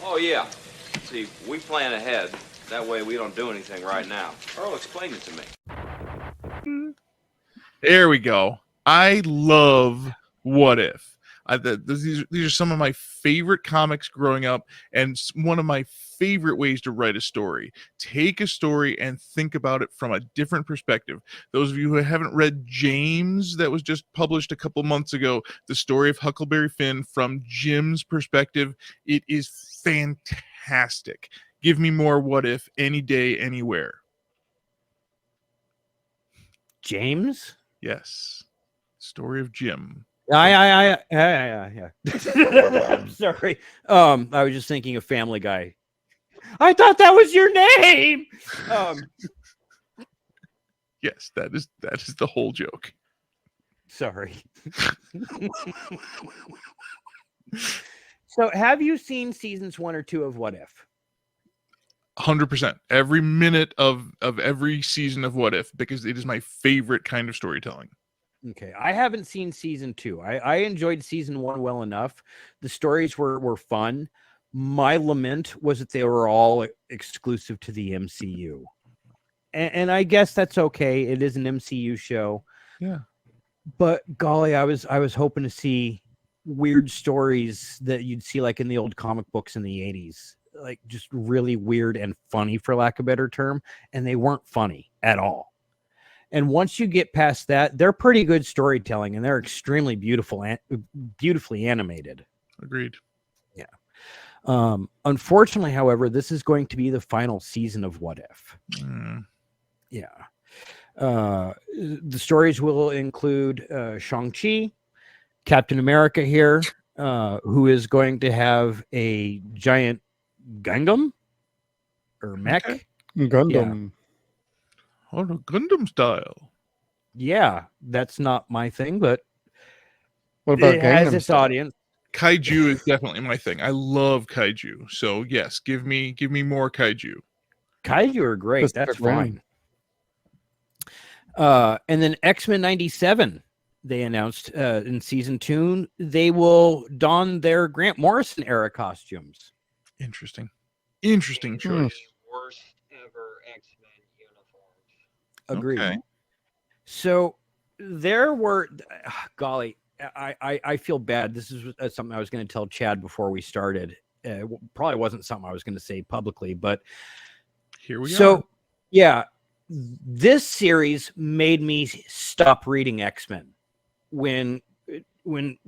Oh, yeah. See, we plan ahead. That way we don't do anything right now. Earl, explain it to me. There we go. I love What If. These are some of my favorite comics growing up, and one of my favorite ways to write a story. Take a story and think about it from a different perspective. Those of you who haven't read James, that was just published a couple months ago, the story of Huckleberry Finn from Jim's perspective, it is fantastic. Give me more What If any day, anywhere. James? Yes. Story of Jim. Yeah. I'm sorry. I was just thinking of Family Guy. I thought that was your name. Yes, that is the whole joke. Sorry. So, have you seen seasons 1 or 2 of What If? 100%. Every minute of every season of What If, because it is my favorite kind of storytelling. Okay, I haven't seen season 2. I enjoyed season 1 well enough. The stories were fun. My lament was that they were all exclusive to the MCU. And I guess that's okay. It is an MCU show. Yeah. But golly, I was hoping to see weird stories that you'd see like in the old comic books in the 80s. Like just really weird and funny, for lack of a better term. And they weren't funny at all. And once you get past that, they're pretty good storytelling and they're extremely beautifully animated. Agreed. Yeah. Unfortunately, however, this is going to be the final season of What If. Yeah. The stories will include Shang-Chi, Captain America here, who is going to have a giant Gundam or mech. Okay. Gundam. Oh, no, Gundam style. Yeah, that's not my thing, but What about it has Gangnam its Style? audience. Kaiju is definitely my thing. I love kaiju. So yes, give me more kaiju. Kaiju are great. Pacific That's Rim. fine. And then X-Men 97, they announced in season 2, they will don their Grant Morrison era costumes. Interesting Hmm. choice. Worst ever X-Men uniforms. Agreed. Okay. So there were, golly, I feel bad. This is something I was going to tell Chad before we started. Probably wasn't something I was going to say publicly, but Here we are. so yeah, this series made me stop reading X-Men when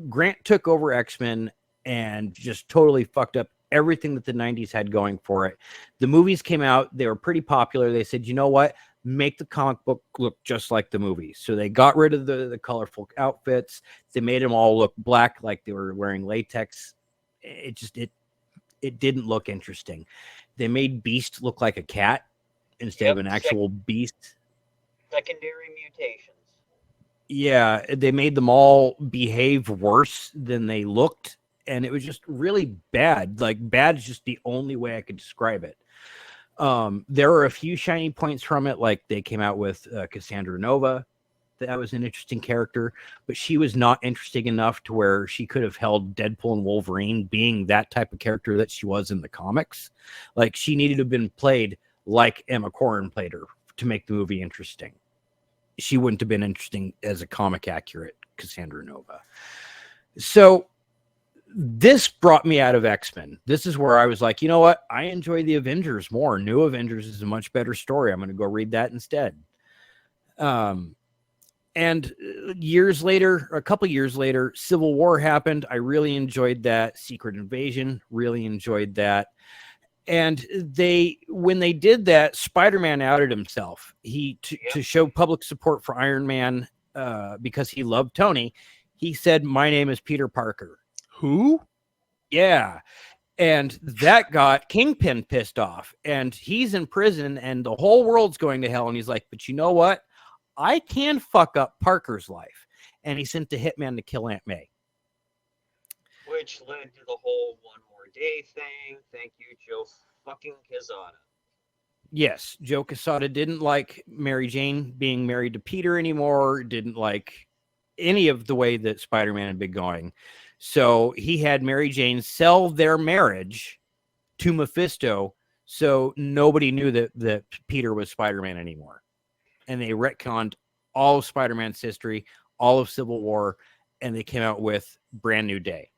Grant took over X-Men and just totally fucked up everything that the 90s had going for it. The movies came out, they were pretty popular. They said, you know what? Make the comic book look just like the movies. So they got rid of the colorful outfits. They made them all look black, like they were wearing latex. It didn't look interesting. They made Beast look like a cat instead of an actual beast. Secondary mutations. Yeah, they made them all behave worse than they looked, and it was just really bad. Like, bad is just the only way I could describe it. There were a few shiny points from it, like they came out with Cassandra Nova. That was an interesting character, but she was not interesting enough to where she could have held Deadpool and Wolverine being that type of character that she was in the comics. Like, she needed to have been played like Emma Corrin played her to make the movie interesting. She wouldn't have been interesting as a comic accurate Cassandra Nova. So this brought me out of X-Men. This is where I was like, you know what? I enjoy the Avengers more. New Avengers is a much better story. I'm going to go read that instead. And years later, a couple years later, Civil War happened. I really enjoyed that. Secret Invasion, really enjoyed that. And when they did that, Spider-Man outed himself. To show public support for Iron Man because he loved Tony, he said, "My name is Peter Parker." Who? Yeah. And that got Kingpin pissed off. And he's in prison and the whole world's going to hell. And he's like, but you know what? I can fuck up Parker's life. And he sent a hitman to kill Aunt May. Which led to the whole One More Day thing. Thank you, Joe fucking Quesada. Yes, Joe Quesada didn't like Mary Jane being married to Peter anymore, didn't like any of the way that Spider-Man had been going. So he had Mary Jane sell their marriage to Mephisto, so nobody knew that Peter was Spider-Man anymore. And they retconned all of Spider-Man's history, all of Civil War, and they came out with Brand New Day.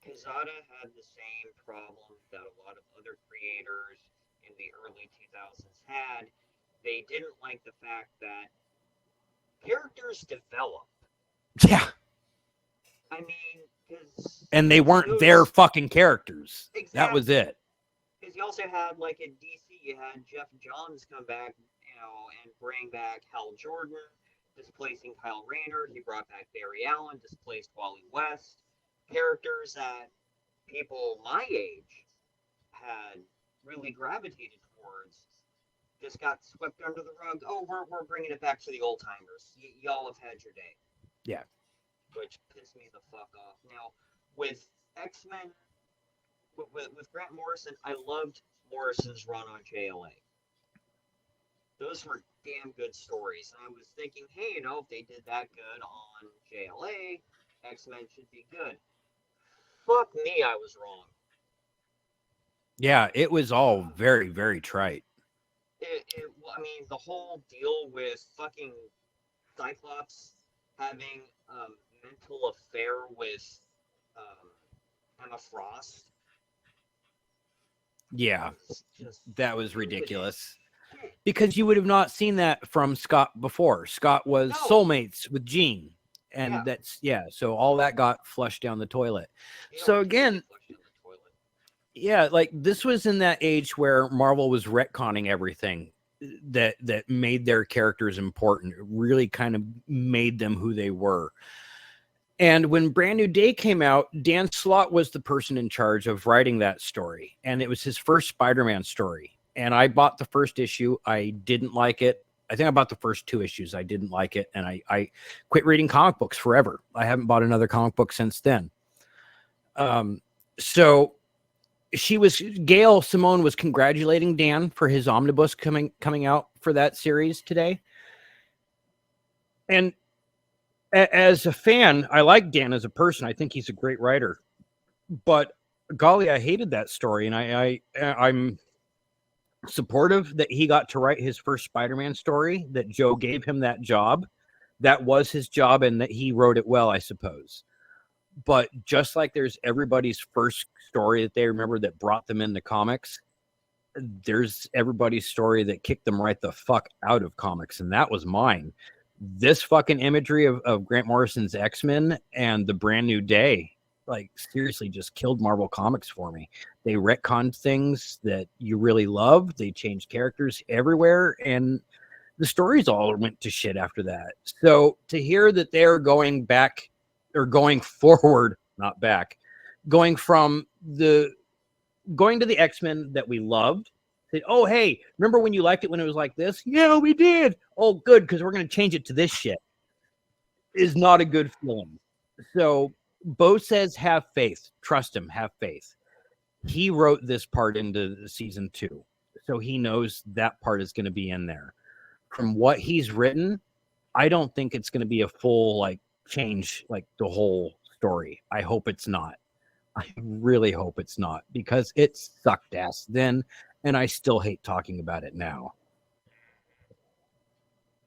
Quesada had the same problem that a lot of other creators in the early 2000s had. They didn't like the fact that characters develop. Yeah. I mean, because... And they weren't their fucking characters. Exactly. That was it. Because you also had, like, in DC, you had Jeff Johns come back, and bring back Hal Jordan, displacing Kyle Rayner. He brought back Barry Allen, displaced Wally West. Characters that people my age had really gravitated towards just got swept under the rug. Oh, we're bringing it back to the old timers. Y'all have had your day. Yeah. Which pissed me the fuck off. Now, with X-Men, with Grant Morrison, I loved Morrison's run on JLA. Those were damn good stories. And I was thinking, hey, if they did that good on JLA, X-Men should be good. Fuck me, I was wrong. Yeah, it was all very, very trite. I mean, the whole deal with fucking Cyclops having a mental affair with Emma Frost. Yeah, Just that was ridiculous. Because you would have not seen that from Scott before. Scott was No. soulmates with Jean. And Yeah. So all that got flushed down the toilet. You So don't again, really flush down the toilet. yeah, like this was in that age where Marvel was retconning everything that made their characters important. It really kind of made them who they were. And when Brand New Day came out, Dan Slott was the person in charge of writing that story. And it was his first Spider-Man story. And I bought the first issue. I didn't like it. I think I bought the first 2 issues. I didn't like it. And I quit reading comic books forever. I haven't bought another comic book since then. So Gail Simone was congratulating Dan for his omnibus coming out for that series today. And as a fan, I like Dan as a person. I think he's a great writer. But golly, I hated that story. And I'm supportive that he got to write his first Spider-Man story, that Joe gave him that job. That was his job, and that he wrote it well, I suppose. But just like there's everybody's first story that they remember that brought them into comics, there's everybody's story that kicked them right the fuck out of comics, and that was mine. This fucking imagery of Grant Morrison's X-Men and the Brand New Day, like, seriously just killed Marvel Comics for me. They retconned things that you really love. They changed characters everywhere, and the stories all went to shit after that. So to hear that they're going back, or going forward, not back, going to the X-Men that we loved, say, oh, hey, remember when you liked it when it was like this? Yeah, we did. Oh, good, because we're going to change it to this shit, is not a good feeling. So Bo says, have faith. Trust him. Have faith. He wrote this part into season 2, so he knows that part is going to be in there. From what he's written, I don't think it's going to be a full, like, change, like the whole story. I hope it's not. I really hope it's not, because it sucked ass then, and I still hate talking about it now.